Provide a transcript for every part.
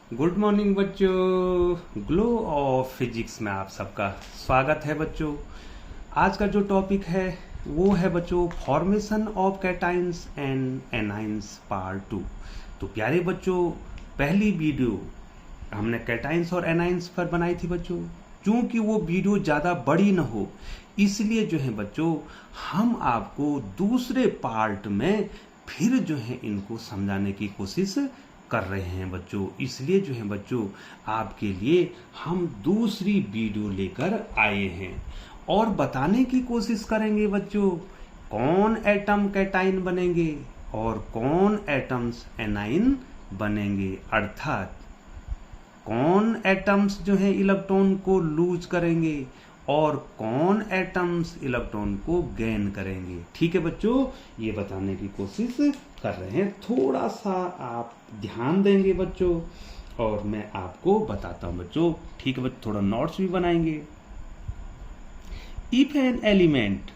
Good morning बच्चों। Glow of physics में आप सबका स्वागत है बच्चों। आज का जो टॉपिक है वो है बच्चों formation of cations and anions part 2। तो प्यारे बच्चों, पहली वीडियो हमने कैटाइंस और एनाइंस पर बनाई थी बच्चों। क्योंकि वो वीडियो ज़्यादा बड़ी न हो इसलिए जो है बच्चों हम आपको दूसरे पार्ट में फिर जो है इनको समझाने की कोशिश कर रहे हैं बच्चों। इसलिए जो है बच्चों आपके लिए हम दूसरी वीडियो लेकर आए हैं और बताने की कोशिश करेंगे बच्चों कौन एटम कैटाइन बनेंगे और कौन एटम्स एनाइन बनेंगे, अर्थात कौन एटम्स जो है इलेक्ट्रॉन को लूज करेंगे और कौन एटम्स इलेक्ट्रॉन को गेन करेंगे। ठीक है बच्चों, ये बताने की कोशिश कर रहे हैं। थोड़ा सा आप ध्यान देंगे बच्चों और मैं आपको बताता हूं बच्चों। ठीक है बच्चों, थोड़ा नोट्स भी बनाएंगे। इफ एन एलिमेंट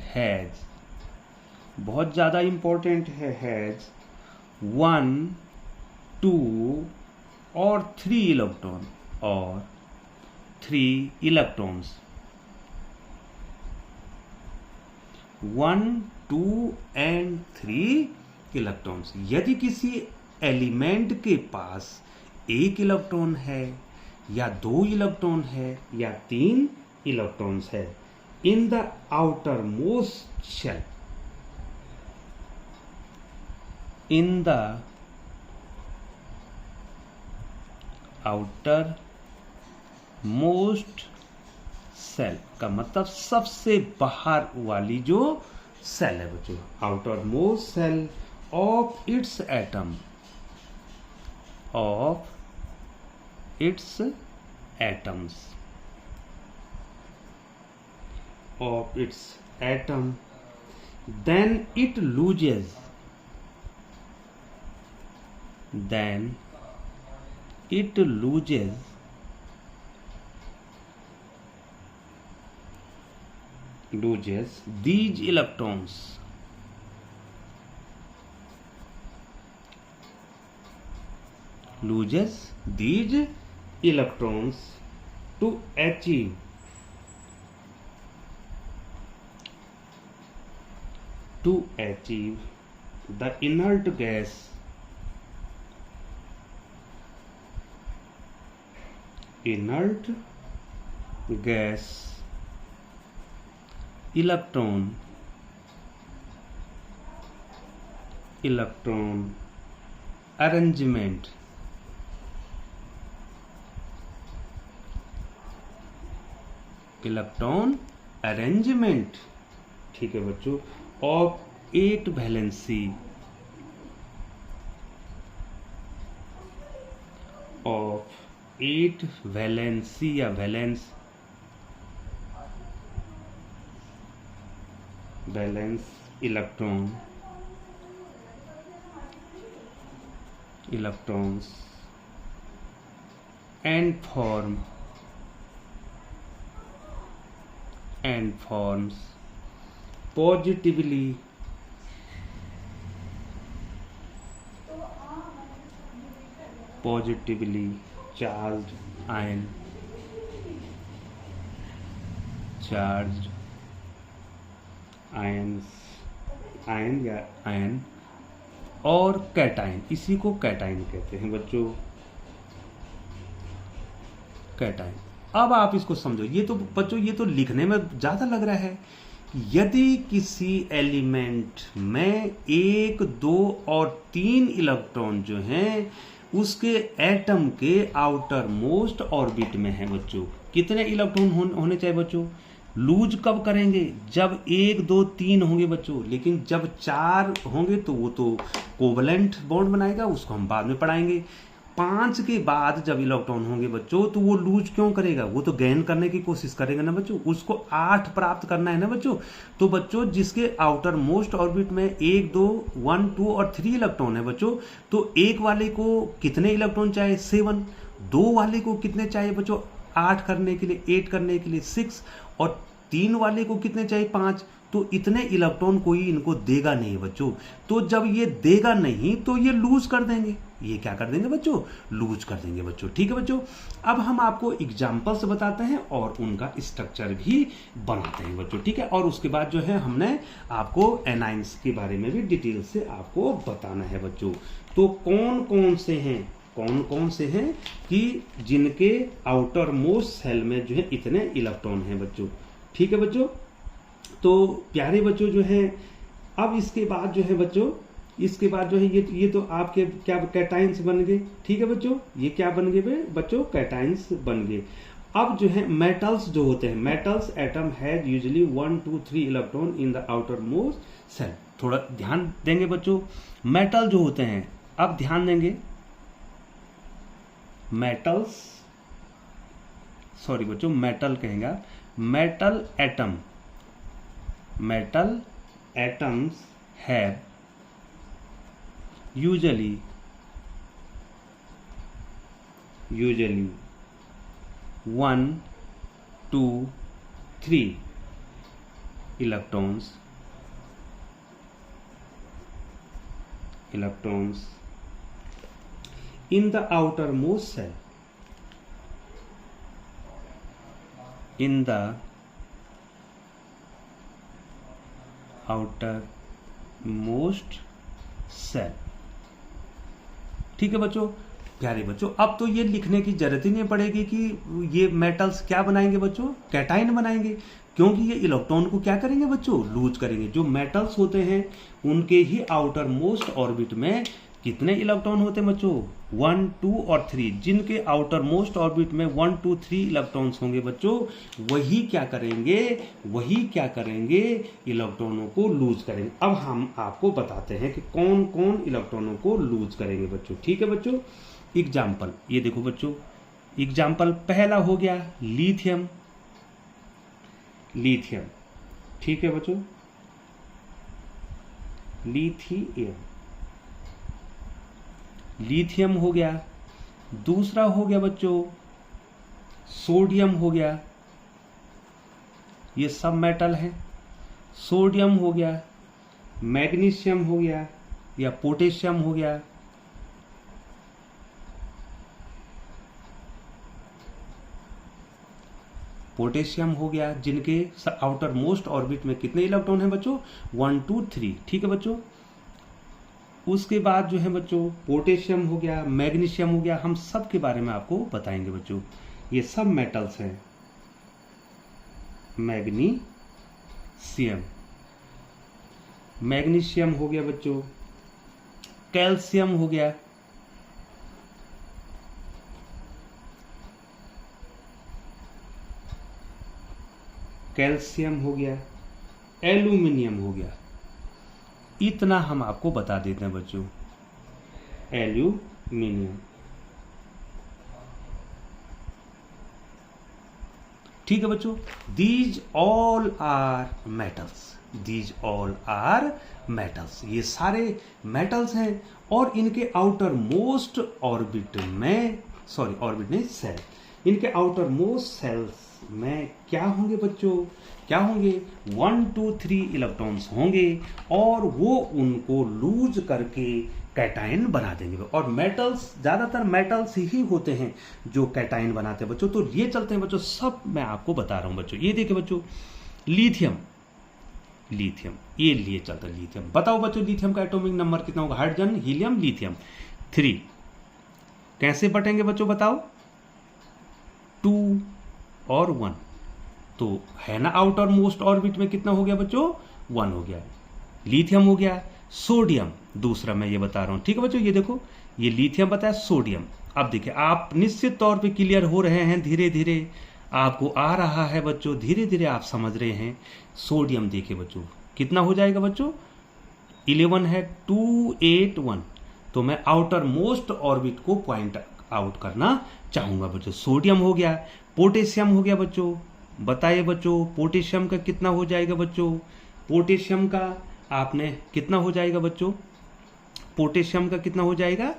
हैज, बहुत ज्यादा इंपॉर्टेंट हैज 1, 2 और 3 इलेक्ट्रॉन और 3 इलेक्ट्रॉन्स, 1, 2 एंड 3 इलेक्ट्रॉन्स। यदि किसी एलिमेंट के पास 1 इलेक्ट्रॉन है या 2 इलेक्ट्रॉन है या 3 इलेक्ट्रॉन्स है in the outermost shell, in the outermost shell का मतलब सबसे बाहर वाली जो सेल है बच्चों, outermost shell of its atom, of its atoms, of its atom, then it loses these electrons to achieve the inert gas electron arrangement, ठीक है बच्चों, ऑफ 8 वैलेंसी या valence electrons and forms positively charged ion और cation, इसी को cation कहते हैं बच्चों, कैटाइन। अब आप इसको समझो, ये तो बच्चों ये तो लिखने में ज्यादा लग रहा है। यदि किसी एलिमेंट में 1, 2 और 3 इलेक्ट्रॉन जो हैं उसके एटम के आउटर मोस्ट ऑर्बिट में है बच्चों, कितने इलेक्ट्रॉन होने चाहिए बच्चों? लूज कब करेंगे? जब 1, 2, 3 होंगे बच्चों, लेकिन जब 4 होंगे तो वो तो कोवलेंट बॉन्ड बनाएगा, उसको हम बाद में पढ़ाएंगे। 5 के बाद जब इलेक्ट्रॉन होंगे बच्चों तो वो लूज क्यों करेगा? वो तो गेन करने की कोशिश करेगा ना बच्चों, उसको 8 प्राप्त करना है ना बच्चों। तो बच्चों जिसके आउटर मोस्ट ऑर्बिट में 1, 2, 1, 2 और 3 इलेक्ट्रॉन है बच्चों, तो एक वाले को कितने इलेक्ट्रॉन चाहिए? 7। 2 वाले को कितने चाहिए बच्चों? 8 करने के लिए, 8 करने के लिए 6, और 3 वाले को कितने चाहिए 5, तो इतने इलेक्ट्रॉन कोई इनको देगा नहीं बच्चों। तो जब ये देगा नहीं तो ये लूज कर देंगे, ये क्या कर देंगे बच्चों, लूज कर देंगे बच्चों। ठीक है बच्चों, अब हम आपको एग्जाम्पल्स बताते हैं और उनका स्ट्रक्चर भी बनाते हैं बच्चों। ठीक है, और उसके बाद जो है हमने आपको एनाइंस के बारे में भी डिटेल से आपको बताना है बच्चों। तो कौन कौन से हैं कि जिनके आउटर मोस्ट सेल में जो है इतने इलेक्ट्रॉन हैं बच्चों। ठीक है बच्चों, तो प्यारे बच्चों जो है अब इसके बाद जो है बच्चों, इसके बाद जो है ये तो आपके क्या कैटाइंस बन गए। ठीक है बच्चों, ये क्या बन गए बच्चों, कैटाइंस बन गए। अब जो है मेटल्स जो होते हैं, metals atom has usually 1 2 3 electron in the outermost shell. थोड़ा ध्यान देंगे बच्चों, मेटल जो होते हैं, अब ध्यान देंगे मेटल्स, सॉरी बच्चों मेटल कहेंगे आप, metal atoms have usually 1 2 3 electrons in the outermost cell, in the outermost cell। ठीक है बच्चों, प्यारे बच्चों अब तो ये लिखने की जरूरत ही नहीं पड़ेगी कि ये मेटल्स क्या बनाएंगे बच्चों, कैटाइन बनाएंगे, क्योंकि ये इलेक्ट्रॉन को क्या करेंगे बच्चों, लूज करेंगे। जो मेटल्स होते हैं उनके ही आउटर मोस्ट ऑर्बिट में कितने इलेक्ट्रॉन होते हैं बच्चों, 1 2 और 3। जिनके आउटर मोस्ट ऑर्बिट में 1 2 3 इलेक्ट्रॉन्स होंगे बच्चों, वही क्या करेंगे, इलेक्ट्रॉनों को लूज करेंगे। अब हम आपको बताते हैं कि कौन कौन इलेक्ट्रॉनों को लूज करेंगे बच्चों। ठीक है बच्चों, एग्जाम्पल ये देखो बच्चों, एग्जाम्पल पहला हो गया लिथियम। ठीक है बच्चों, लिथियम हो गया। दूसरा हो गया बच्चों सोडियम हो गया, ये सब मेटल है। सोडियम हो गया, मैग्नीशियम हो गया या पोटेशियम हो गया, जिनके आउटर मोस्ट ऑर्बिट में कितने इलेक्ट्रॉन हैं बच्चों, 1 2 3। ठीक है बच्चों, उसके बाद जो है बच्चों पोटेशियम हो गया, मैग्नीशियम हो गया, हम सब के बारे में आपको बताएंगे बच्चों। ये सब मेटल्स हैं। मैग्नीशियम हो गया बच्चों, कैल्शियम हो गया, एल्यूमिनियम हो गया। इतना हम आपको बता देते हैं बच्चों, एल्यूमिनियम। ठीक है बच्चों, दीज ऑल आर मेटल्स, ये सारे मेटल्स हैं। और इनके आउटर मोस्ट ऑर्बिट में, सेल, इनके आउटर मोस्ट सेल्स में क्या होंगे बच्चों, 1 2 3 इलेक्ट्रॉन्स होंगे और वो उनको लूज करके कैटाइन बना देंगे। और मेटल्स, ज्यादातर मेटल्स ही होते हैं जो कैटाइन बनाते हैं बच्चों। तो ये चलते हैं बच्चों, सब मैं आपको बता रहा हूं बच्चों। ये देखिए बच्चों, लिथियम, ये लिए चलता है लिथियम। बताओ बच्चों लिथियम का एटॉमिक नंबर कितना होगा, हाइड्रोजन हीलियम लिथियम 3। कैसे बटेंगे बच्चों बताओ, 2 और 1। तो है ना आउटर मोस्ट ऑर्बिट में कितना हो गया बच्चों, 1 हो गया। लिथियम हो गया, सोडियम दूसरा मैं ये बता रहा हूं। ठीक है बच्चों, ये देखो ये लिथियम बताया, सोडियम। अब देखिए आप निश्चित तौर पे क्लियर हो रहे हैं, धीरे धीरे आपको आ रहा है बच्चों, धीरे धीरे आप समझ रहे हैं। सोडियम देखिए बच्चों कितना हो जाएगा बच्चों, 11 है, 2 8 1। तो मैं आउटर मोस्ट ऑर्बिट को पॉइंट आउट करना चाहूंगा बच्चों। सोडियम हो गया, पोटेशियम हो गया बच्चों। बताइए बच्चों पोटेशियम का कितना हो जाएगा बच्चों, पोटेशियम का आपने कितना हो जाएगा बच्चों, पोटेशियम का कितना हो जाएगा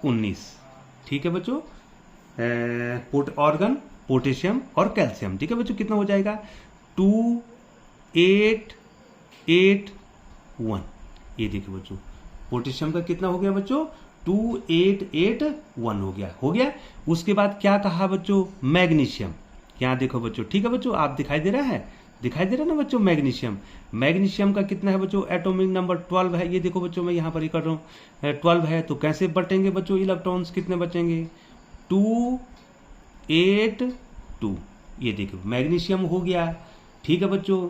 19। ठीक है बच्चों, ऑर्गन पोटेशियम और कैल्शियम। ठीक है बच्चों, कितना हो जाएगा 2881। ये देखिए बच्चों, पोटेशियम का कितना हो गया बच्चों, 2881 हो गया। उसके बाद क्या कहा बच्चों, मैग्नीशियम। यहाँ देखो बच्चों, ठीक है बच्चों, आप दिखाई दे रहा है ना बच्चों, मैग्नीशियम का कितना है बच्चों, एटॉमिक नंबर 12 है। ये देखो बच्चों, मैं यहाँ पर ही कर रहा हूँ, 12 है। तो कैसे बटेंगे बच्चों इलेक्ट्रॉन्स, कितने बचेंगे, 282। ये देखो मैग्नीशियम हो गया, ठीक है बच्चों।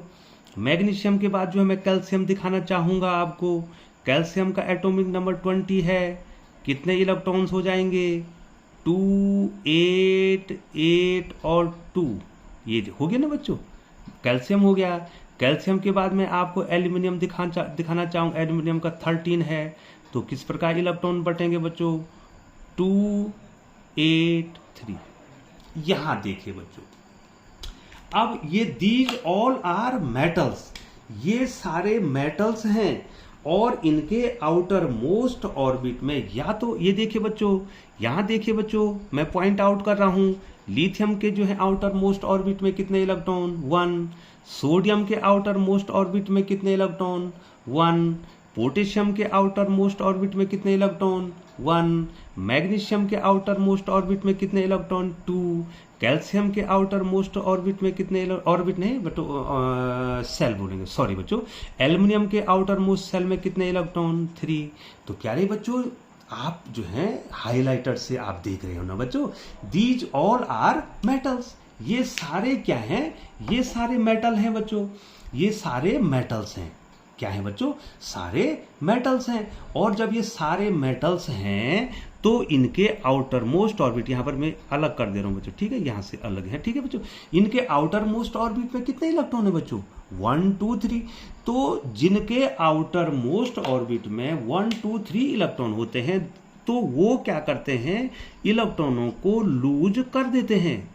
मैग्नीशियम के बाद जो है मैं कैल्शियम दिखाना चाहूंगा आपको। कैल्शियम का एटॉमिक नंबर 20 है। कितने इलेक्ट्रॉन्स हो जाएंगे, 2, 8, 8 और 2। ये हो गया ना बच्चों, कैल्शियम हो गया। कैल्शियम के बाद में आपको एल्यूमिनियम दिखाना चाहूँगा। एल्यूमिनियम का 13 है। तो किस प्रकार इलेक्ट्रॉन बटेंगे बच्चों, 2, 8, 3। यहां देखिए बच्चों, अब ये दीज ऑल आर मेटल्स, ये सारे मेटल्स हैं और इनके आउटर मोस्ट ऑर्बिट में, या तो ये देखिए बच्चों, यहां देखिए बच्चों, मैं पॉइंट आउट कर रहा हूं, लिथियम के जो है आउटर मोस्ट ऑर्बिट में कितने इलेक्ट्रॉन, 1। सोडियम के आउटर मोस्ट ऑर्बिट में कितने इलेक्ट्रॉन, 1। पोटेशियम के आउटर मोस्ट ऑर्बिट में कितने इलेक्ट्रॉन, 1। मैग्नीशियम के आउटर मोस्ट ऑर्बिट में कितने इलेक्ट्रॉन, 2। कैल्शियम के आउटर मोस्ट ऑर्बिट में कितने, ऑर्बिट नहीं बट सेल बोलेंगे, सॉरी बच्चों। एल्युमिनियम के आउटर मोस्ट सेल में कितने इलेक्ट्रॉन, 3। तो क्या रहे बच्चों, आप जो है हाइलाइटर से आप देख रहे हो ना बच्चों, दीज ऑल आर मेटल्स। ये सारे क्या हैं, ये सारे मेटल हैं बच्चों, ये सारे मेटल्स हैं। क्या है बच्चों, सारे मेटल्स हैं। और जब ये सारे मेटल्स हैं तो इनके आउटर मोस्ट ऑर्बिट, यहां पर मैं अलग कर दे रहा हूं बच्चों, ठीक है, यहां से अलग है, ठीक है बच्चों। इनके आउटर मोस्ट ऑर्बिट में कितने इलेक्ट्रॉन है बच्चों, 1, 2, 3। तो जिनके आउटर मोस्ट ऑर्बिट में 1, 2, 3 इलेक्ट्रॉन होते हैं, तो वो क्या करते हैं, इलेक्ट्रॉनों को लूज कर देते हैं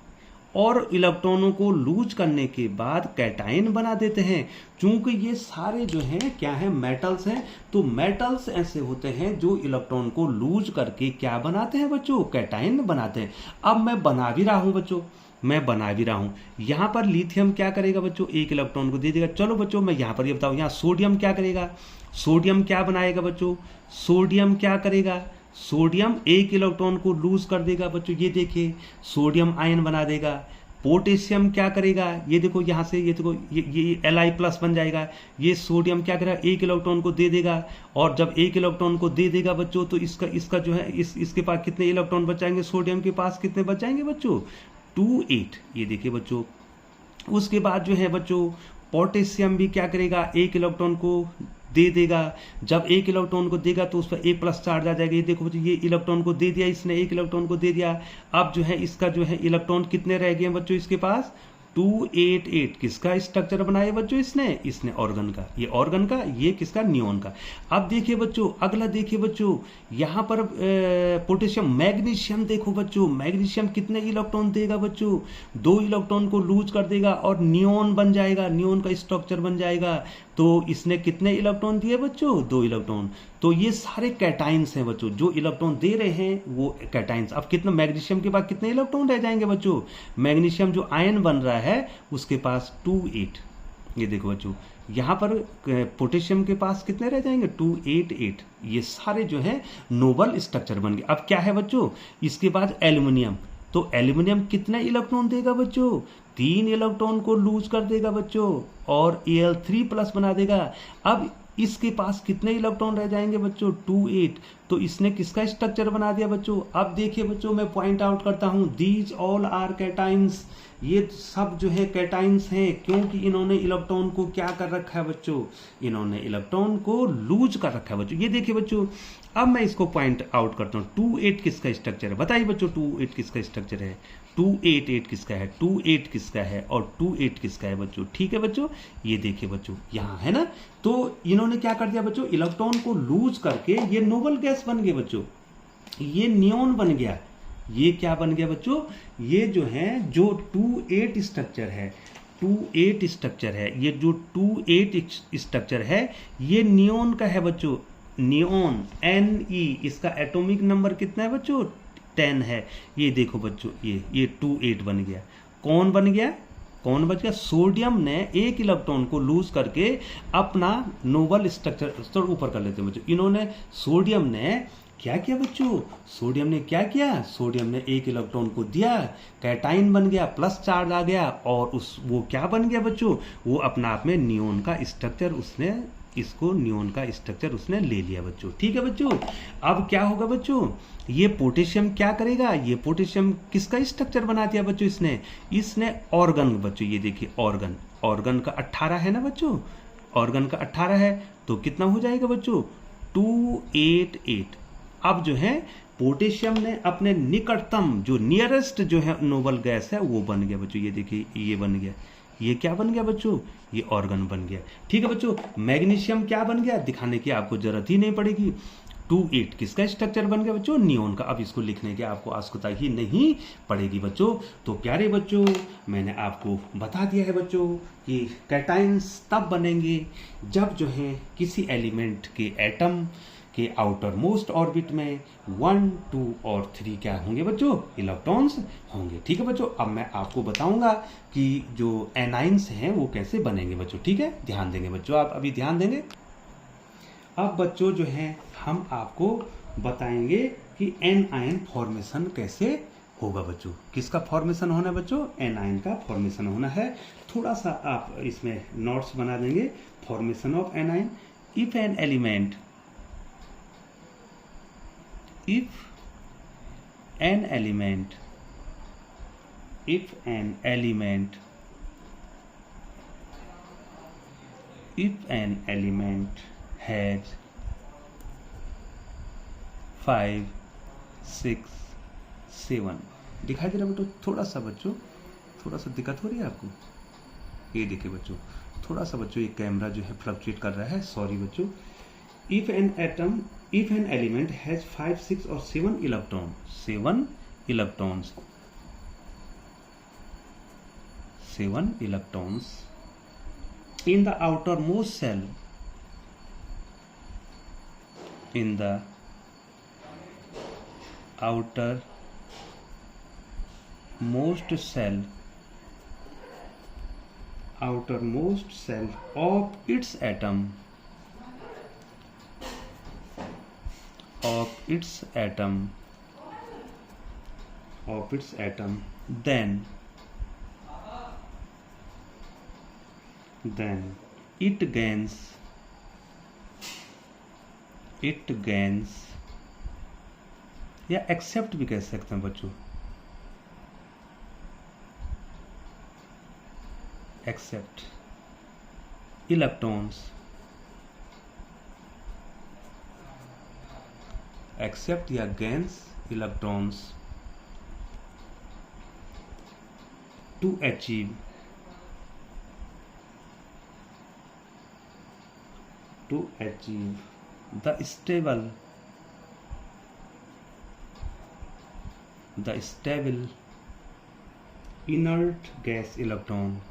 और इलेक्ट्रॉनों को लूज करने के बाद कैटाइन बना देते हैं। चूंकि ये सारे जो हैं क्या हैं, मेटल्स हैं, तो मेटल्स ऐसे होते हैं जो इलेक्ट्रॉन को लूज करके क्या बनाते हैं बच्चों, कैटाइन बनाते हैं। अब मैं बना भी रहा हूं बच्चों, मैं बना भी रहा हूं। यहां पर लिथियम क्या करेगा बच्चों, एक इलेक्ट्रॉन को दे देगा। चलो बच्चों मैं यहां पर ये बताऊं, यहां सोडियम क्या करेगा, सोडियम क्या बनाएगा बच्चों, सोडियम क्या करेगा, सोडियम एक इलेक्ट्रॉन को लूज कर देगा बच्चों। ये देखिए सोडियम आयन बना देगा। पोटेशियम क्या करेगा, ये देखो यहां से, ये देखो ये Li+ बन जाएगा। ये सोडियम क्या करेगा, एक इलेक्ट्रॉन को दे देगा। और जब एक इलेक्ट्रॉन को दे देगा बच्चों, तो इसका जो है इसके पास कितने इलेक्ट्रॉन बचाएंगे, सोडियम के पास कितने बचाएंगे बच्चों, 2, 8। ये देखिए बच्चों, उसके बाद जो है बच्चों पोटेशियम भी क्या करेगा, एक इलेक्ट्रॉन को दे देगा। जब एक इलेक्ट्रॉन को देगा तो उस पर A+ चार्ज आ जाएगा। ये देखो बच्चों, ये इलेक्ट्रॉन को दे दिया, इसने एक इलेक्ट्रॉन को दे दिया। अब जो है इसका जो है इलेक्ट्रॉन कितने रह गए बच्चों, इसके पास 288। किसका स्ट्रक्चर बनाया बच्चों, इसने ऑर्गन का, ये ऑर्गन का, ये किसका, नियोन का। अब देखिए बच्चों, अगला देखिए बच्चों, यहां पर पोटेशियम, मैग्नीशियम देखो बच्चों, मैग्नीशियम कितने इलेक्ट्रॉन देगा बच्चों, 2 इलेक्ट्रॉन को लूज कर देगा और नियोन बन जाएगा, नियोन का स्ट्रक्चर बन जाएगा। तो इसने कितने इलेक्ट्रॉन दिए बच्चों, 2 इलेक्ट्रॉन। तो ये सारे कैटाइंस हैं बच्चों, जो इलेक्ट्रॉन दे रहे हैं वो कैटाइंस। अब कितना, मैग्नीशियम के पास कितने इलेक्ट्रॉन रह जाएंगे बच्चों, मैग्नीशियम जो आयन बन रहा है उसके पास 2, 8। ये देखो बच्चों, यहां पर पोटेशियम के पास कितने रह जाएंगे, 2, 8, 8। ये सारे जो है नोबल स्ट्रक्चर बन गए। अब क्या है बच्चों, इसके बाद एल्यूमिनियम। तो एल्यूमिनियम कितने इलेक्ट्रॉन देगा बच्चों, 3 इलेक्ट्रॉन को लूज कर देगा बच्चों और Al3+ बना देगा। अब इसके पास कितने इलेक्ट्रॉन रह जाएंगे बच्चों, 2, 8। तो इसने किसका स्ट्रक्चर बना दिया बच्चों। अब देखिए बच्चों, मैं पॉइंट आउट करता हूं, दीज ऑल आर कैटाइंस। ये सब जो है कैटाइंस हैं, क्योंकि इन्होंने इलेक्ट्रॉन को क्या कर रखा है बच्चों, इन्होंने इलेक्ट्रॉन को लूज कर रखा है बच्चों। ये देखिए बच्चों, अब मैं इसको पॉइंट आउट करता हूं, 2, 8 किसका स्ट्रक्चर है, बताइए बच्चों, 2, 8 किसका स्ट्रक्चर है, 2, 8, 8 किसका है, 2, 8 किसका है और 2, 8 किसका है बच्चों। ठीक है बच्चों, ये देखिए बच्चों, यहां है ना। तो इन्होंने क्या कर दिया बच्चों, इलेक्ट्रॉन को लूज करके ये नोबल गैस बन गए बच्चों, ये नियोन बन गया। ये क्या बन गया बच्चों, ये जो है, जो 2, 8 स्ट्रक्चर है, 2, 8 स्ट्रक्चर है, ये जो 2, 8 स्ट्रक्चर है, ये नियोन का है बच्चों, नियोन, Ne। इसका एटॉमिक नंबर कितना है बच्चों, 10 है। ये देखो बच्चों, ये 2, 8 बन गया। कौन बन गया, कौन बच गया? सोडियम ने एक इलेक्ट्रॉन को लूज करके अपना नोबल स्ट्रक्चर ऊपर कर लेते हैं बच्चों। इन्होंने सोडियम ने क्या किया बच्चों? सोडियम ने क्या किया? सोडियम ने एक इलेक्ट्रॉन को दिया, कैटाइन बन गया, प्लस चार्ज आ गया, और वो क्या बन गया बच्चों? वो अपना आप में नियोन का स्ट्रक्चर उसने नियोन का स्ट्रक्चर उसने ले लिया बच्चों। ठीक है बच्चों। अब क्या होगा बच्चों? ये पोटेशियम क्या करेगा? ये पोटेशियम किसका स्ट्रक्चर बना दिया बच्चों? इसने ऑर्गन बच्चों, ये देखिए ऑर्गन का 18 है ना बच्चों, ऑर्गन का 18 है, तो कितना हो जाएगा बच्चों? 288। अब जो है पोटेशियम ने अपने निकटतम जो नियरेस्ट जो है नोबल गैस है वो बन गया बच्चों। ये देखिए ये बन गया, ये क्या बन गया बच्चों? ये ऑर्गन बन गया। ठीक है बच्चों। मैग्नीशियम क्या बन गया? दिखाने की आपको जरूरत ही नहीं पड़ेगी। 28 किसका स्ट्रक्चर बन गया बच्चों? नियोन का। अब इसको लिखने की आपको आवश्यकता ही नहीं पड़ेगी बच्चों। तो प्यारे बच्चों, मैंने आपको बता दिया है बच्चों कि कैटाइंस तब बनेंगे जब जो है किसी एलिमेंट के एटम के आउटर मोस्ट ऑर्बिट में 1, 2 और 3 क्या होंगे बच्चों? इलेक्ट्रॉन्स होंगे। ठीक है बच्चों। अब मैं आपको बताऊंगा कि जो एनाइंस हैं वो कैसे बनेंगे बच्चों। ठीक है, ध्यान देंगे बच्चों, आप अभी ध्यान देंगे। अब बच्चों जो है हम आपको बताएंगे कि एनाइन फॉर्मेशन कैसे होगा बच्चों। किसका फॉर्मेशन होना है बच्चों? एनाइन का फॉर्मेशन होना है। थोड़ा सा आप इसमें नोट्स बना देंगे। Formation of anion. If an element if an element has 5, 6, 7, दिखाई दे रहा बच्चों? थोड़ा सा बच्चों, थोड़ा सा दिक्कत हो रही है आपको? ये देखिए बच्चों, थोड़ा सा बच्चों ये कैमरा जो है फ्लक्चुएट कर रहा है, सॉरी बच्चों। If an element has 5, 6 or 7 electrons, 7 electrons in the outermost cell, outermost cell of its atom, then it gains या एक्सेप्ट भी कह सकते हैं बच्चों, एक्सेप्ट इलेक्ट्रॉन्स, एक्सेप्ट या gains electrons to achieve the stable inert gas electron,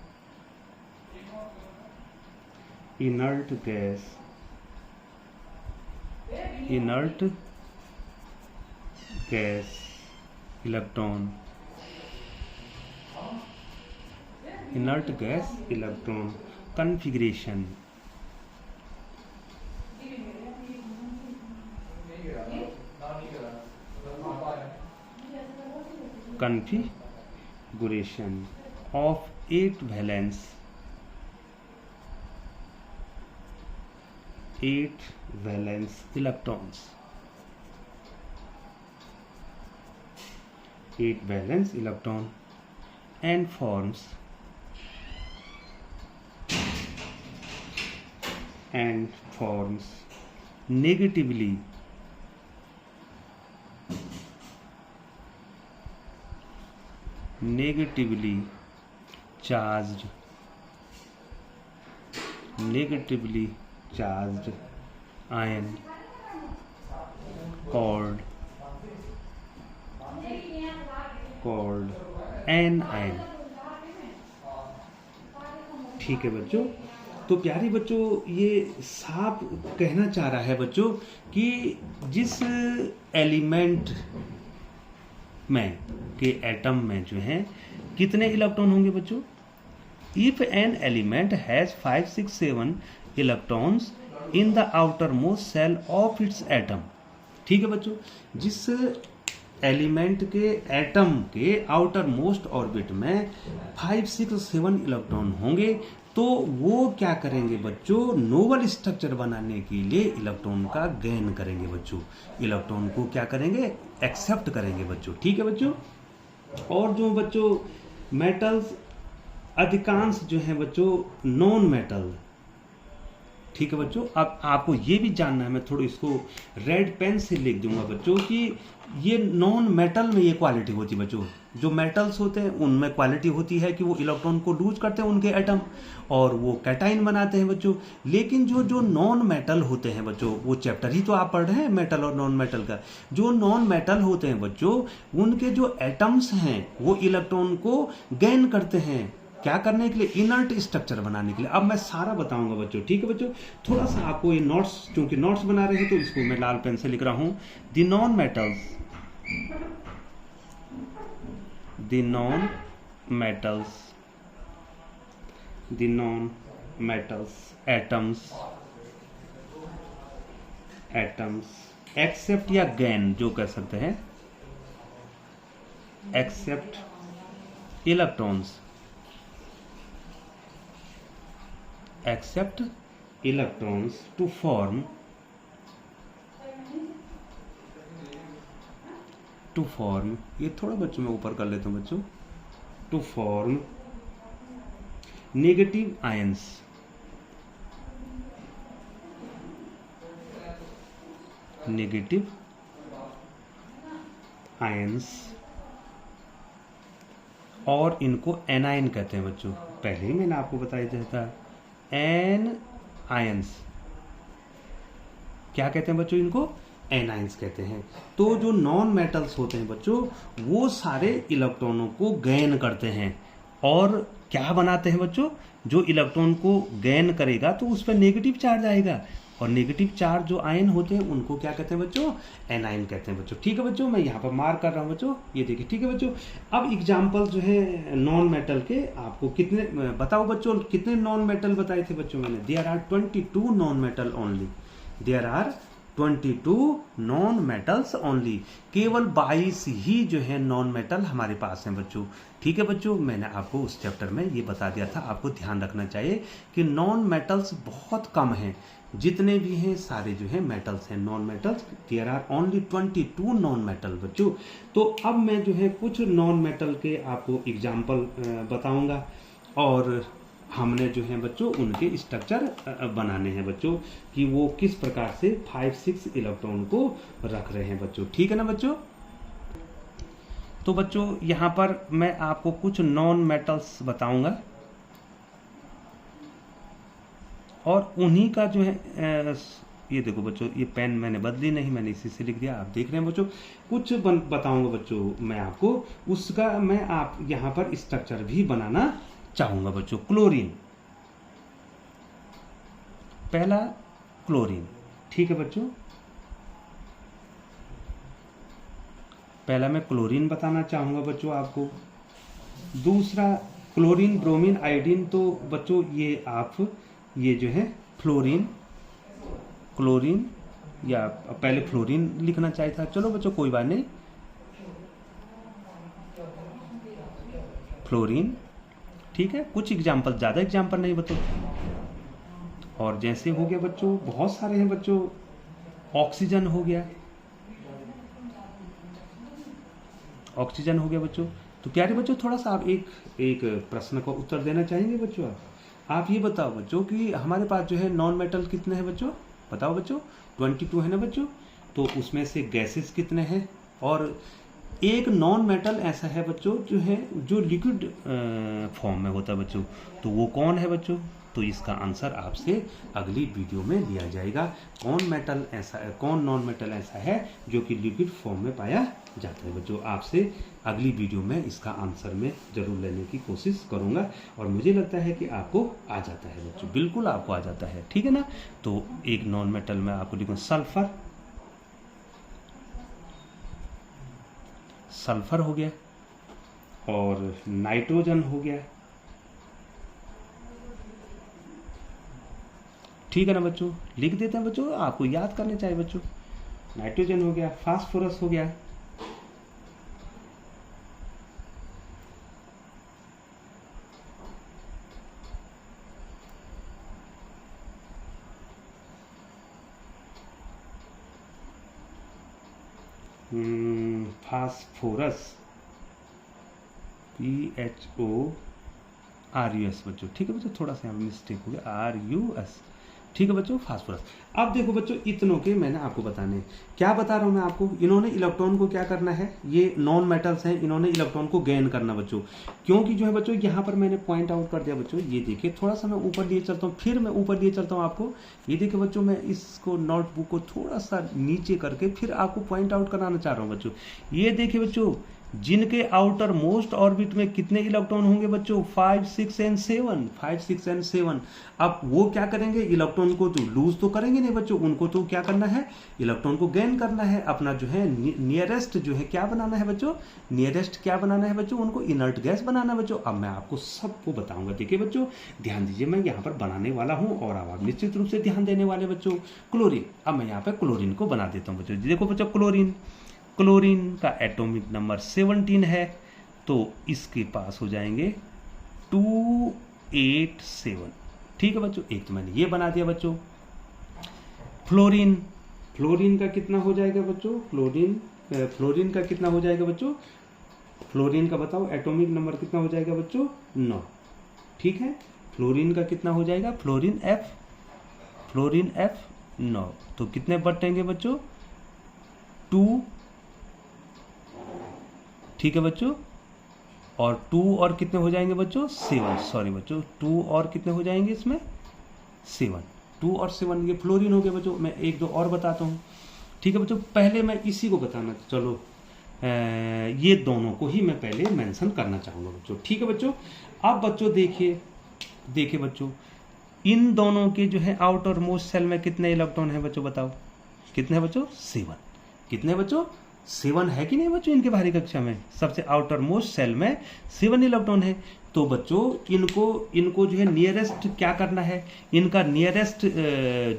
inert gas electron configuration, of 8 valence electrons, 8 valence electron, and forms negatively charged ion called anion। ठीक है बच्चों। तो प्यारी बच्चों, ये साफ कहना चाह रहा है बच्चों कि जिस एलिमेंट में के एटम में जो है कितने इलेक्ट्रॉन होंगे बच्चों? If an element has 5, 6, 7 electrons in the outermost shell of its atom. ठीक है बच्चों, जिस एलिमेंट के एटम के आउटर मोस्ट ऑर्बिट में 5, 6, 7 इलेक्ट्रॉन होंगे तो वो क्या करेंगे बच्चों, नोबल स्ट्रक्चर बनाने के लिए इलेक्ट्रॉन का गेन करेंगे बच्चों, इलेक्ट्रॉन को क्या करेंगे, एक्सेप्ट करेंगे बच्चों। ठीक है बच्चों, और जो बच्चों मेटल्स अधिकांश जो है बच्चों नॉन मेटल। ठीक है बच्चों, अब आपको ये भी जानना है, मैं थोड़ा इसको रेड पेन से लिख दूंगा बच्चों कि ये नॉन मेटल में ये क्वालिटी होती है बच्चों। जो मेटल्स होते हैं उनमें क्वालिटी होती है कि वो इलेक्ट्रॉन को लूज करते हैं उनके एटम और वो कैटाइन बनाते हैं बच्चों। लेकिन जो जो नॉन मेटल होते हैं बच्चों, वो चैप्टर ही तो आप पढ़ रहे हैं मेटल और नॉन मेटल का, जो नॉन मेटल होते हैं बच्चों उनके जो एटम्स हैं वो इलेक्ट्रॉन को गेन करते हैं, क्या करने के लिए, इनर्ट स्ट्रक्चर बनाने के लिए। अब मैं सारा बताऊंगा बच्चों। ठीक है बच्चों, थोड़ा सा आपको ये नोट्स, क्योंकि नोट्स बना रहे हैं तो इसको मैं लाल पेन से लिख रहा हूं। The non metals atoms accept या गैन जो कह सकते हैं, एक्सेप्ट इलेक्ट्रॉन्स to form ये थोड़ा बच्चों मैं ऊपर कर लेता हूं बच्चों, टू फॉर्म नेगेटिव आयंस और इनको एनाइन कहते हैं बच्चों। पहले ही मैंने आपको बताया था एन आयंस क्या कहते हैं बच्चों, इनको एनाइंस कहते हैं। तो जो नॉन मेटल्स होते हैं बच्चों वो सारे इलेक्ट्रॉनों को गेन करते हैं और क्या बनाते हैं बच्चों, जो इलेक्ट्रॉन को गेन करेगा तो उस पर नेगेटिव चार्ज आएगा और नेगेटिव चार्ज जो आयन होते हैं उनको क्या कहते हैं बच्चों, एनाइन कहते हैं बच्चों। ठीक है बच्चों, मैं यहाँ पर मार्क कर रहा हूँ बच्चों, ये देखिए। ठीक है बच्चों, अब एग्जांपल जो है नॉन मेटल के आपको कितने बताओ बच्चों, कितने नॉन मेटल बताए थे बच्चों मैंने, there are 22 non metal only, there are 22 non metals only, केवल 22 ही जो है नॉन मेटल हमारे पास हैं बच्चों। ठीक है बच्चों, मैंने आपको उस चैप्टर में ये बता दिया था, आपको ध्यान रखना चाहिए कि नॉन मेटल्स बहुत कम हैं, जितने भी हैं सारे जो है मेटल्स हैं, non metals there are only 22 non metal बच्चों। तो अब मैं जो है कुछ नॉन मेटल के आपको एग्जाम्पल बताऊंगा और हमने जो है बच्चों उनके स्ट्रक्चर बनाने हैं बच्चों कि वो किस प्रकार से 5-6 इलेक्ट्रॉन को रख रहे हैं बच्चों। ठीक है ना बच्चों, तो बच्चों यहाँ पर मैं आपको कुछ नॉन मेटल्स बताऊंगा और उन्हीं का जो है ये देखो बच्चों, ये पेन मैंने बदली नहीं, मैंने इसी से लिख दिया, आप देख रहे हैं बच्चों। कुछ बताऊंगा बच्चों मैं आपको, उसका मैं आप यहाँ पर स्ट्रक्चर भी बनाना चाहूंगा बच्चों। क्लोरीन, पहला क्लोरीन, ठीक है बच्चों, पहला मैं क्लोरीन बताना चाहूंगा बच्चों आपको। दूसरा क्लोरीन, ब्रोमीन, आयोडीन, तो बच्चों ये आप ये जो है क्लोरीन या पहले फ्लोरीन लिखना चाहिए था, चलो बच्चों कोई बात नहीं, फ्लोरीन। ठीक है, कुछ एग्जाम्पल, ज्यादा एग्जाम्पल नहीं बच्चों। और जैसे हो गया बच्चों, बहुत सारे हैं बच्चों, ऑक्सीजन हो गया, ऑक्सीजन हो गया बच्चों। तो प्यारे बच्चों, थोड़ा सा आप एक प्रश्न का उत्तर देना चाहेंगे बच्चों। आप ये बताओ बच्चों कि हमारे पास जो है नॉन मेटल कितने हैं बच्चों, बताओ बच्चों। 22 है ना बच्चों, तो उसमें से गैसेस कितने हैं, और एक नॉन मेटल ऐसा है बच्चों जो है जो लिक्विड फॉर्म में होता है बच्चों, तो वो कौन है बच्चों। तो इसका आंसर आपसे अगली वीडियो में लिया जाएगा, कौन मेटल ऐसा है, कौन नॉन मेटल ऐसा है जो कि लिक्विड फॉर्म में पाया जाता है बच्चों। आपसे अगली वीडियो में इसका आंसर मैं जरूर लेने की कोशिश करूंगा और मुझे लगता है कि आपको आ जाता है बच्चों, बिल्कुल आपको आ जाता है, ठीक है ना। तो एक नॉन मेटल में आपको लिखूँ सल्फर, सल्फर हो गया, और नाइट्रोजन हो गया, ठीक है ना बच्चों, लिख देते हैं बच्चों, आपको याद करने चाहिए बच्चों। नाइट्रोजन हो गया, फास्फोरस हो गया, फास्फोरस PHORUS बच्चों, ठीक है बच्चों, थोड़ा सा यहाँ मिस्टेक हो गया, RUS, ठीक है बच्चों, फास्फोरस। अब देखो बच्चों, इतनों के मैंने आपको बताने, क्या बता रहा हूँ मैं आपको, इन्होंने इलेक्ट्रॉन को क्या करना है, ये नॉन मेटल्स हैं, इन्होंने इलेक्ट्रॉन को गेन करना बच्चों, क्योंकि जो है बच्चों यहाँ पर मैंने पॉइंट आउट कर दिया बच्चों, ये देखिए थोड़ा सा मैं ऊपर लिए चलता हूँ, फिर मैं ऊपर लिए चलता हूँ आपको, ये देखिए बच्चों, मैं इसको नोटबुक को थोड़ा सा नीचे करके फिर आपको पॉइंट आउट कराना चाह रहा हूँ बच्चों। ये देखिए बच्चों, जिनके आउटर मोस्ट ऑर्बिट में कितने इलेक्ट्रॉन होंगे बच्चों, 5, 6 एंड 7, 5, 6 एंड 7। अब वो क्या करेंगे, इलेक्ट्रॉन को तो लूज तो करेंगे नहीं बच्चों, उनको तो क्या करना है, इलेक्ट्रॉन को गेन करना है, अपना जो है नियरेस्ट जो है क्या बनाना है बच्चों, नियरेस्ट क्या बनाना है बच्चों, उनको इनर्ट गैस बनाना है बच्चों। अब मैं आपको सबको बताऊंगा, देखिए बच्चों ध्यान दीजिए, मैं यहाँ पर बनाने वाला हूँ और अब आप निश्चित रूप से ध्यान देने वाले बच्चों। क्लोरीन, अब मैं यहाँ पर क्लोरीन को बना देता हूँ बच्चों। देखो बच्चों, क्लोरीन का एटॉमिक नंबर 17 है, तो इसके पास हो जाएंगे 287, ठीक है बच्चों। एक तो मैंने ये बना दिया बच्चों। फ्लोरीन का कितना हो जाएगा बच्चों, फ्लोरीन का कितना हो जाएगा बच्चों, फ्लोरीन का बताओ एटॉमिक नंबर कितना हो जाएगा बच्चों, 9, ठीक है। फ्लोरीन का कितना हो जाएगा, फ्लोरीन एफ 9, तो कितने बटेंगे बच्चों, 2, ठीक है बच्चों, और 2 और कितने हो जाएंगे बच्चों, 7, सॉरी बच्चों, 2 और कितने हो जाएंगे इसमें, 7, 2 और 7, ये फ्लोरीन हो गया बच्चों। मैं एक दो और बताता हूँ, ठीक है बच्चों। पहले मैं इसी को बताना, चलो ये दोनों को ही मैं पहले मेंशन करना चाहूँगा बच्चों, ठीक है बच्चों। अब बच्चों देखिए बच्चों, इन दोनों के जो है आउटर मोस्ट सेल में कितने इलेक्ट्रॉन है बच्चों, बताओ कितने बच्चों, 7, कितने बच्चों, 7 है कि नहीं बच्चों, इनके बाहरी कक्षा में सबसे आउटर मोस्ट सेल में 7 इलेक्ट्रॉन है। तो बच्चों इनको जो है नियरेस्ट क्या करना है, इनका नियरेस्ट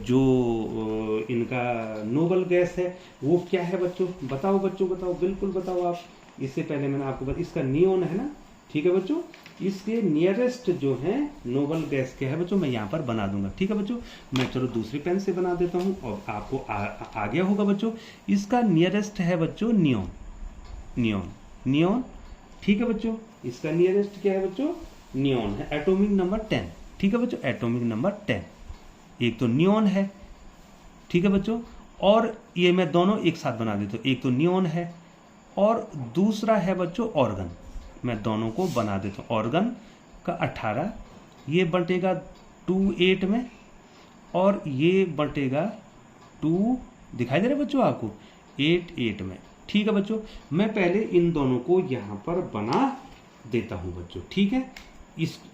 जो इनका नोबल गैस है वो क्या है बच्चों, बताओ बच्चों, बताओ, बिल्कुल बताओ आप। इससे पहले मैंने आपको बताया, इसका नियोन है ना, ठीक है बच्चों। इसके नियरेस्ट जो है नोबल गैस क्या है बच्चों, मैं यहाँ पर बना दूंगा, ठीक है बच्चों। मैं चलो दूसरी पेन से बना देता हूँ और आपको आ गया होगा बच्चों। इसका नियरेस्ट है बच्चों नियोन, ठीक है बच्चों। इसका नियरेस्ट क्या है बच्चों, नियोन है, एटॉमिक नंबर 10, ठीक है बच्चों, एटॉमिक नंबर 10। एक तो नियोन है, ठीक है बच्चों, और ये मैं दोनों एक साथ बना देता हूँ, एक तो नियोन है और दूसरा है बच्चों ऑर्गन। मैं दोनों को बना देता हूँ, ऑर्गन का 18, ये बटेगा 28 में और ये बटेगा 2, दिखाई दे रहा है बच्चों आपको, 8 में, ठीक है बच्चों। मैं पहले इन दोनों को यहाँ पर बना देता हूँ बच्चों, ठीक है।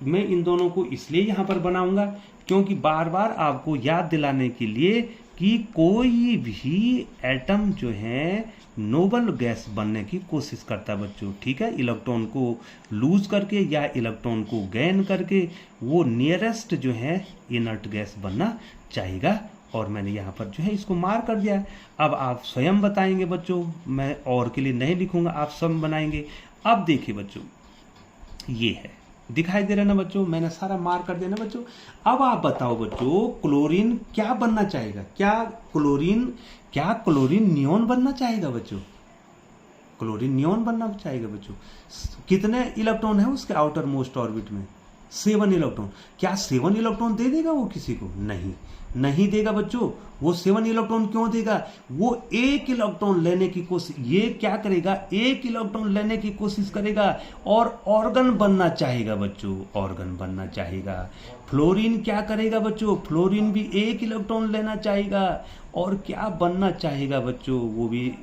मैं इन दोनों को इसलिए यहाँ पर बनाऊंगा क्योंकि बार बार आपको याद दिलाने के लिए कि कोई भी एटम जो है नोबल गैस बनने की कोशिश करता है बच्चों, ठीक है। इलेक्ट्रॉन को लूज करके या इलेक्ट्रॉन को गेन करके वो नियरेस्ट जो है इनर्ट गैस बनना चाहेगा, और मैंने यहाँ पर जो है इसको मार कर दिया है। अब आप स्वयं बताएंगे बच्चों, मैं और के लिए नहीं लिखूंगा, आप स्वयं बनाएंगे। अब देखिए बच्चों, ये है, दिखाई दे रहा ना बच्चों, मैंने सारा मार कर दिया ना बच्चों। अब आप बताओ बच्चों, क्लोरीन क्या बनना चाहेगा, क्या क्लोरीन नियोन बनना चाहेगा बच्चों, क्लोरीन नियोन बनना चाहेगा बच्चों। कितने इलेक्ट्रॉन है उसके आउटर मोस्ट ऑर्बिट में, 7 इलेक्ट्रॉन। क्या 7 इलेक्ट्रॉन दे देगा वो किसी को, नहीं देगा बच्चों। वो 7 इलेक्ट्रॉन क्यों देगा, वो 1 इलेक्ट्रॉन लेने की कोशिश, ये क्या करेगा, 1 इलेक्ट्रॉन लेने की कोशिश करेगा और ऑर्गन बनना चाहेगा बच्चों, ऑर्गन बनना चाहेगा। फ्लोरीन क्या करेगा बच्चों, फ्लोरीन भी 1 इलेक्ट्रॉन लेना चाहेगा और क्या बनना चाहेगा बच्चों,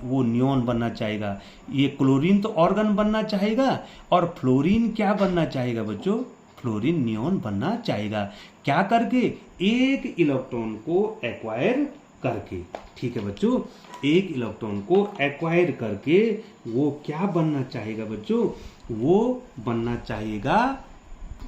वो नियोन बनना चाहेगा। ये क्लोरीन तो ऑर्गन बनना चाहेगा और फ्लोरीन क्या बनना चाहेगा बच्चों, फ्लोरीन नियोन बनना चाहेगा। क्या करके, 1 इलेक्ट्रॉन को एक्वायर करके, ठीक है बच्चों, 1 इलेक्ट्रॉन को एक्वायर करके वो क्या बनना चाहेगा बच्चों, वो बनना चाहेगा,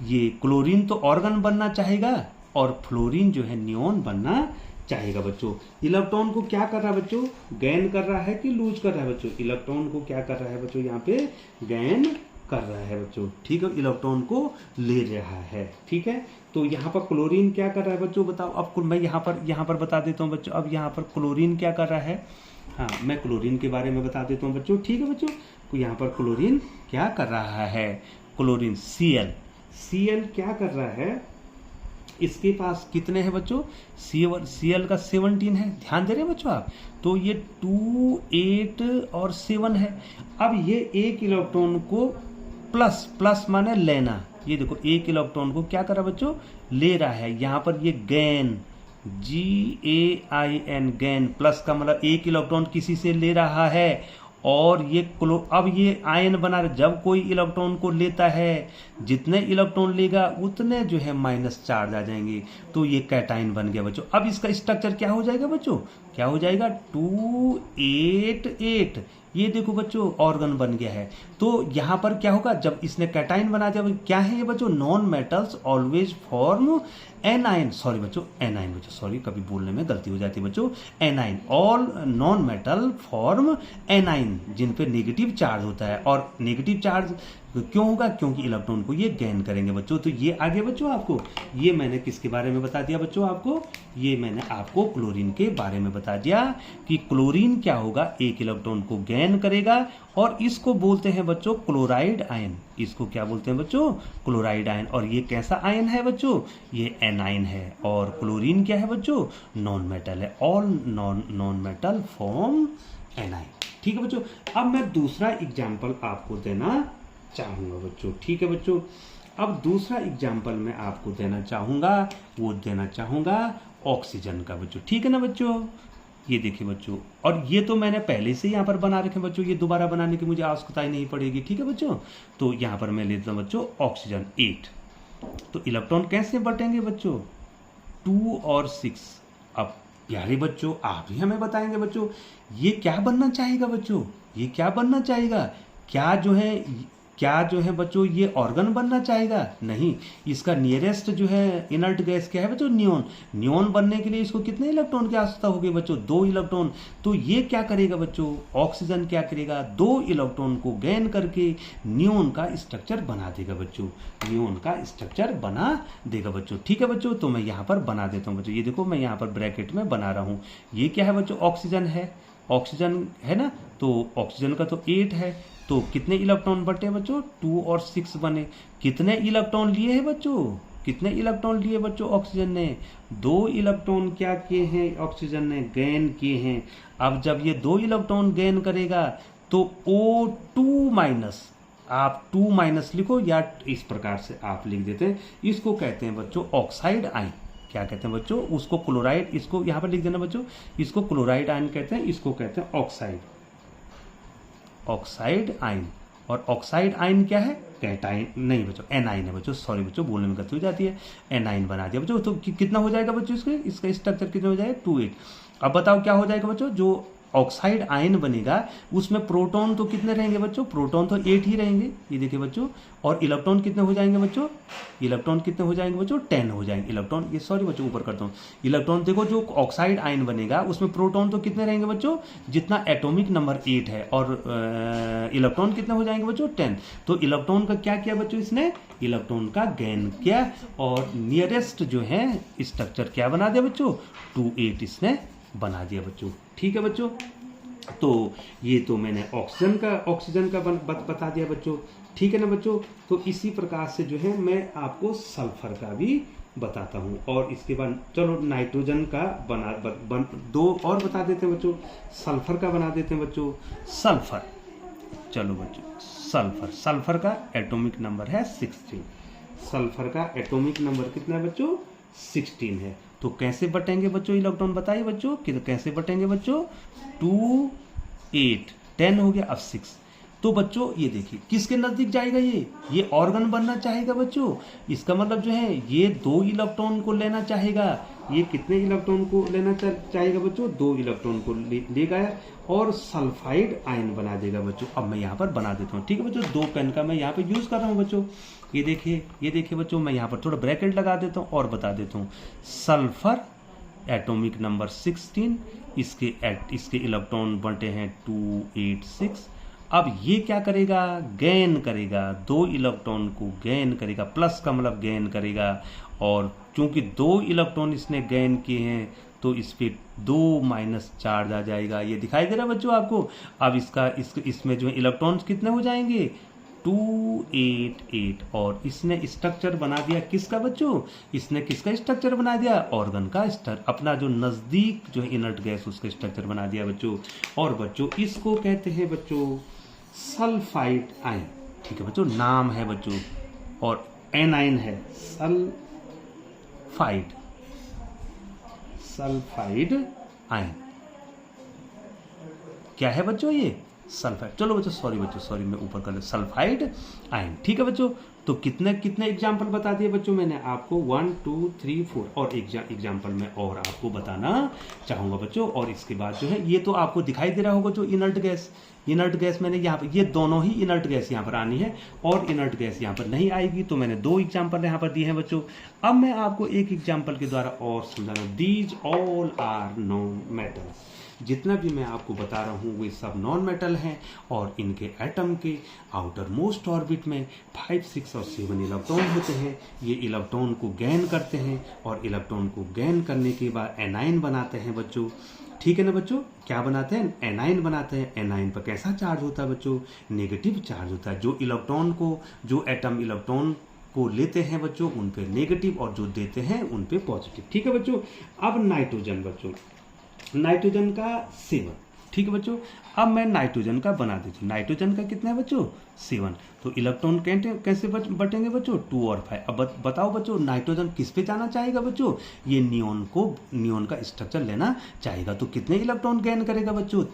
ये क्लोरीन तो ऑर्गन बनना चाहेगा, और फ्लोरीन जो है नियॉन बनना चाहेगा बच्चों। इलेक्ट्रॉन को क्या कर रहा है बच्चों, गेन कर रहा है कि लूज कर रहा है बच्चों, इलेक्ट्रॉन को क्या कर रहा है बच्चों, यहाँ पे गेन कर रहा है बच्चों, ठीक है, इलेक्ट्रॉन को ले रहा है, ठीक है। तो यहाँ पर क्लोरीन क्या कर रहा है बच्चों, बताओ। अब मैं यहाँ पर बता देता हूँ बच्चों। अब यहाँ पर क्लोरीन क्या कर रहा है, हाँ मैं क्लोरीन के बारे में बता देता हूँ बच्चों, ठीक है बच्चों। तो यहाँ पर क्लोरीन क्या कर रहा है, क्लोरीन Cl क्या कर रहा है, इसके पास कितने हैं बच्चों, Cl का 17 है, ध्यान दे रहे हैं बच्चों आप। तो ये 2, 8 और 7 है। अब ये एक इलेक्ट्रॉन को प्लस माने लेना, ये देखो एक इलेक्ट्रॉन को क्या कर रहा है बच्चों, ले रहा है। यहाँ पर ये गैन GAIN गैन, प्लस का मतलब एक इलेक्ट्रॉन किसी से ले रहा है, और ये अब ये आयन बना रहे। जब कोई इलेक्ट्रॉन को लेता है, जितने इलेक्ट्रॉन लेगा उतने जो है माइनस चार्ज आ जाएंगे, तो ये कैटाइन बन गया बच्चों। अब इसका स्ट्रक्चर क्या हो जाएगा बच्चों, क्या हो जाएगा 2, 8, 8, ये देखो बच्चों ऑर्गन बन गया है। तो यहाँ पर क्या होगा, जब इसने कैटाइन बना दिया, क्या है ये बच्चों, non metals always form anion, sorry बच्चों एनाइन बच्चों, सॉरी कभी बोलने में गलती हो जाती है बच्चों, anion, all non metal form anion, जिन पे नेगेटिव चार्ज होता है। और नेगेटिव चार्ज क्यों होगा, क्योंकि इलेक्ट्रॉन को ये गेन करेंगे बच्चों। तो ये आगे बच्चों आपको, ये मैंने किसके बारे में बता दिया बच्चों आपको, ये मैंने आपको क्लोरीन के बारे में बता दिया कि क्लोरीन क्या होगा, एक इलेक्ट्रॉन को गेन करेगा, और इसको बोलते हैं बच्चों क्लोराइड आयन। इसको क्या बोलते हैं बच्चों, क्लोराइड आयन। और ये कैसा आयन है बच्चों, ये एनाइन है। और क्लोरीन क्या है बच्चों, नॉन मेटल है, all non metal form A9, ठीक है बच्चों। अब मैं दूसरा एग्जाम्पल आपको देना चाहूंगा बच्चों, ठीक है बच्चों। अब दूसरा एग्जाम्पल मैं आपको देना चाहूंगा, वो देना चाहूंगा ऑक्सीजन का बच्चों, ठीक है ना बच्चों। ये देखिए बच्चों, और ये तो मैंने पहले से यहाँ पर बना रखे बच्चों, ये दोबारा बनाने की मुझे आवश्यकता ही नहीं पड़ेगी, ठीक है बच्चों। तो यहाँ पर मैं लेता हूँ बच्चों ऑक्सीजन 8। तो इलेक्ट्रॉन कैसे बटेंगे बच्चों, 2 और 6। अब प्यारे बच्चों आप ही हमें बताएंगे बच्चों, ये क्या बनना चाहेगा बच्चों, ये क्या बनना चाहेगा, क्या जो है बच्चों ये ऑर्गन बनना चाहेगा, नहीं। इसका नियरेस्ट जो है इनर्ट गैस क्या है बच्चों, नियॉन बनने के लिए इसको कितने इलेक्ट्रॉन की आवश्यकता होगी बच्चों, 2 इलेक्ट्रॉन। तो ये क्या करेगा बच्चों, ऑक्सीजन क्या करेगा, 2 इलेक्ट्रॉन को गेन करके नियॉन का स्ट्रक्चर बना देगा बच्चों, नियॉन का स्ट्रक्चर बना देगा बच्चों, ठीक है बच्चों। तो मैं यहाँ पर बना देता हूँ बच्चों, ये देखो मैं यहाँ पर ब्रैकेट में बना रहा हूँ। ये क्या है बच्चों, ऑक्सीजन है ना। तो ऑक्सीजन का तो 8 है, तो कितने इलेक्ट्रॉन बटे बच्चों, 2 और 6 बने। कितने इलेक्ट्रॉन लिए हैं बच्चों, कितने इलेक्ट्रॉन लिए बच्चों ऑक्सीजन ने, 2 इलेक्ट्रॉन क्या किए हैं ऑक्सीजन ने, गेन किए हैं। अब जब ये 2 इलेक्ट्रॉन गेन करेगा तो O2-, आप 2- लिखो, या इस प्रकार से आप लिख देते हैं, इसको कहते हैं बच्चों ऑक्साइड आयन। क्या कहते हैं बच्चों, उसको क्लोराइड, इसको यहाँ पर लिख देना बच्चों, इसको क्लोराइड आयन कहते हैं, इसको कहते हैं ऑक्साइड आयन। और ऑक्साइड आयन क्या है, कैटाइन नहीं बच्चों, एनाइन है बच्चों, सॉरी बच्चों बोलने में गलती हो जाती है, एनाइन बना दिया बच्चों। तो कितना हो जाएगा बच्चों, इसका स्ट्रक्चर कितना हो जाएगा, 2, 8। अब बताओ क्या हो जाएगा बच्चों, जो ऑक्साइड आयन बनेगा उसमें प्रोटॉन तो कितने रहेंगे बच्चों, प्रोटॉन तो 8 ही रहेंगे, ये देखिए बच्चों। और इलेक्ट्रॉन कितने हो जाएंगे बच्चों, इलेक्ट्रॉन कितने हो जाएंगे बच्चों, 10 हो जाएंगे इलेक्ट्रॉन। ये सॉरी बच्चों ऊपर करता हूँ, इलेक्ट्रॉन देखो जो ऑक्साइड आयन बनेगा उसमें प्रोटॉन तो कितने रहेंगे बच्चों, जितना एटॉमिक नंबर 8 है, और इलेक्ट्रॉन कितने हो जाएंगे बच्चों, 10। तो इलेक्ट्रॉन का क्या किया बच्चों, इसने इलेक्ट्रॉन का गेन किया, और नियरेस्ट जो है स्ट्रक्चर क्या बना दिया बच्चों, 2, 8 इसने बना दिया बच्चों, ठीक है बच्चों। तो ये तो मैंने ऑक्सीजन का बता दिया बच्चों, ठीक है ना बच्चों। तो इसी प्रकार से जो है मैं आपको सल्फर का भी बताता हूँ, और इसके बाद चलो नाइट्रोजन का दो और बता देते हैं बच्चों, सल्फर का बना देते हैं बच्चों। सल्फर, चलो बच्चों सल्फर का एटॉमिक नंबर है 16। सल्फर का एटॉमिक नंबर कितना है बच्चों, 16 है। तो कैसे बटेंगे बच्चों इलेक्ट्रॉन, बताइए बच्चों कि कैसे बटेंगे बच्चों, 2, 8, 10 हो गया, अब 6। तो बच्चों ये देखिए किसके नजदीक जाएगा, ये ऑर्गन बनना चाहेगा बच्चों। इसका मतलब जो है ये 2 इलेक्ट्रॉन को लेना चाहेगा, ये कितने इलेक्ट्रॉन को लेना चाहेगा बच्चों? 2 इलेक्ट्रॉन को ले गया और सल्फाइड आयन बना देगा बच्चों। अब मैं यहाँ पर बना देता हूँ, ठीक है बच्चों। 2 पेन का मैं यहाँ पर यूज कर रहा हूँ बच्चों। ये देखिए बच्चों, मैं यहाँ पर थोड़ा ब्रैकेट लगा देता हूँ और बता देता हूँ। सल्फर एटॉमिक नंबर 16, इसके इलेक्ट्रॉन बंटे हैं 286। अब ये क्या करेगा? गेन करेगा, 2 इलेक्ट्रॉन को गेन करेगा, प्लस का मतलब गेन करेगा। और चूंकि 2 इलेक्ट्रॉन इसने गेन किए हैं तो इस पे 2 माइनस चार्ज आ जाएगा। ये दिखाई दे रहा है बच्चों आपको? अब इसमें जो है इलेक्ट्रॉन्स कितने हो जाएंगे? 288। और इसने स्ट्रक्चर बना दिया किसका बच्चों? इसने किसका स्ट्रक्चर बना दिया? ऑर्गन का अपना जो नजदीक जो है इनर्ट गैस उसका स्ट्रक्चर बना दिया बच्चों। और बच्चों इसको कहते हैं बच्चों सल्फाइड आयन, ठीक है बच्चों, नाम है बच्चों। और एनाइन है सल्फाइड आयन। क्या है बच्चों? ये सल्फाइड। चलो बच्चों, सॉरी मैं ऊपर कर ले, सल्फाइड आयन, ठीक है बच्चों। तो कितने एग्जाम्पल बता दिए बच्चों मैंने आपको? 1 2 3 4 और एग्जाम्पल में और आपको बताना चाहूंगा बच्चों। और इसके बाद जो है ये तो आपको दिखाई दे रहा होगा जो इनर्ट गैस मैंने यहाँ पर, ये दोनों ही इनर्ट गैस यहाँ पर आनी है और इनर्ट गैस यहाँ पर नहीं आएगी। तो मैंने 2 एग्जाम्पल यहाँ पर दिए हैं बच्चों। अब मैं आपको एक एग्जाम्पल के द्वारा और समझा रहा हूँ। These all are non metals. जितना भी मैं आपको बता रहा हूँ वे सब नॉन मेटल हैं और इनके एटम के आउटर मोस्ट ऑर्बिट में 5 6 और 7 इलेक्ट्रॉन होते हैं। ये इलेक्ट्रॉन को गेन करते हैं और इलेक्ट्रॉन को गेन करने के बाद एनाइन बनाते हैं बच्चों, ठीक है ना बच्चों? क्या बनाते हैं? एनाइन बनाते हैं। एनाइन पर कैसा चार्ज होता है बच्चों? नेगेटिव चार्ज होता है। जो एटम इलेक्ट्रॉन को लेते हैं बच्चों उन पे नेगेटिव और जो देते हैं उन पे पॉजिटिव, ठीक है बच्चों। अब नाइट्रोजन बच्चों, नाइट्रोजन का 7, ठीक है बच्चों। अब मैं नाइट्रोजन का बना देती हूँ। नाइट्रोजन का कितना है बच्चों? 7। तो इलेक्ट्रॉन कैसे बटेंगे बच्चों? 2 और 5। अब बताओ बच्चों नाइट्रोजन किस पे जाना चाहेगा बच्चों? ये नियोन का स्ट्रक्चर लेना चाहेगा। तो कितने इलेक्ट्रॉन गेन करेगा बच्चों?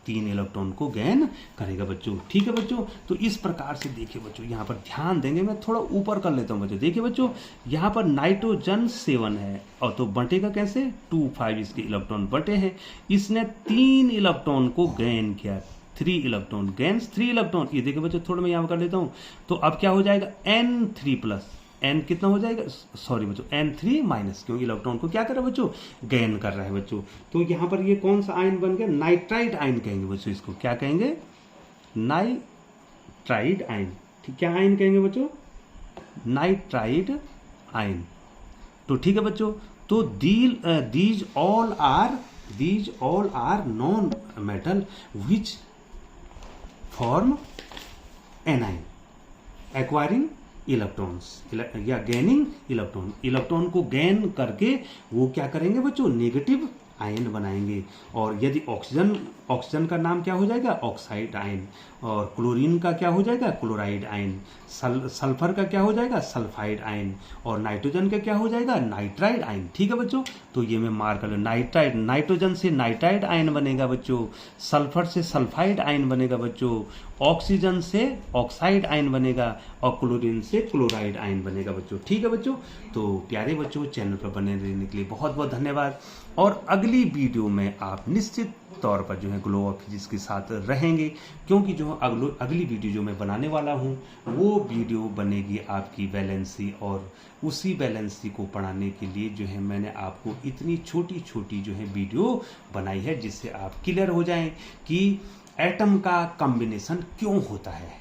3 इलेक्ट्रॉन को गेन करेगा बच्चों, ठीक है बच्चों। तो इस प्रकार से देखिए बच्चों, यहाँ पर ध्यान देंगे, मैं थोड़ा ऊपर कर लेता हूँ बच्चों। देखिए बच्चों, यहाँ पर नाइट्रोजन 7 है और तो बटेगा कैसे? 2 5 इसके इलेक्ट्रॉन बटे हैं। इसने 3 इलेक्ट्रॉन को गेन किया, 3 इलेक्ट्रॉन गेन्स 3 इलेक्ट्रॉन। ये देखिए बच्चों, थोड़ा मैं यहाँ कर लेता हूँ। तो अब क्या हो जाएगा? N3 प्लस n कितना हो जाएगा? सॉरी बच्चों, N3 माइनस, क्योंकि इलेक्ट्रॉन को क्या कर रहा है बच्चों? गेन कर रहा है बच्चों। तो यहाँ पर ये कौन सा आयन बन गया? नाइट्राइड आयन कहेंगे बच्चों इसको। क्या कहेंगे? नाइट्राइड आयन, ठीक। क्या आयन कहेंगे बच्चों? Nitride ion. तो ठीक है बच्चों। तो these all are non metal which form anion acquiring electrons या गेनिंग इलेक्ट्रॉन को गेन करके वो क्या करेंगे बच्चों? नेगेटिव आयन बनाएंगे। और यदि ऑक्सीजन का नाम क्या हो जाएगा? Oxide ion. और क्लोरीन का क्या हो जाएगा? Chloride ion. सल्फर का क्या हो जाएगा? Sulphide ion. और नाइट्रोजन का क्या हो जाएगा? नाइट्राइड आयन, ठीक है बच्चों। तो ये मैं मार्क कर लूँ। नाइट्रोजन से नाइट्राइड आयन बनेगा बच्चों, सल्फर से सल्फाइड आयन बनेगा बच्चों, ऑक्सीजन से ऑक्साइड आयन बनेगा और क्लोरीन से क्लोराइड आयन बनेगा बच्चों, ठीक है बच्चों। तो प्यारे बच्चों, चैनल पर बने रहने के लिए बहुत बहुत धन्यवाद। और अगली वीडियो में आप निश्चित तौर पर जो है ग्लो ऑफ फिजिक्स के साथ रहेंगे, क्योंकि जो अगली वीडियो जो मैं बनाने वाला हूँ वो वीडियो बनेगी आपकी वैलेंसी। और उसी वैलेंसी को पढ़ाने के लिए जो है मैंने आपको इतनी छोटी छोटी जो है वीडियो बनाई है, जिससे आप क्लियर हो जाएं कि एटम का कॉम्बिनेशन क्यों होता है,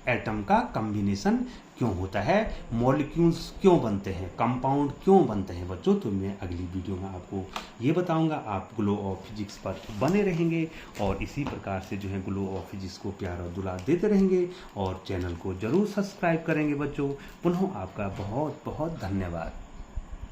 एटम का कॉम्बिनेशन क्यों होता है, मॉलिक्यूल्स क्यों बनते हैं, कंपाउंड क्यों बनते हैं बच्चों। तो मैं अगली वीडियो में आपको ये बताऊंगा। आप ग्लो ऑफ फिजिक्स पर बने रहेंगे और इसी प्रकार से जो है ग्लो ऑफ फिजिक्स को प्यार और दुलार देते रहेंगे और चैनल को जरूर सब्सक्राइब करेंगे बच्चों। पुनः आपका बहुत बहुत धन्यवाद।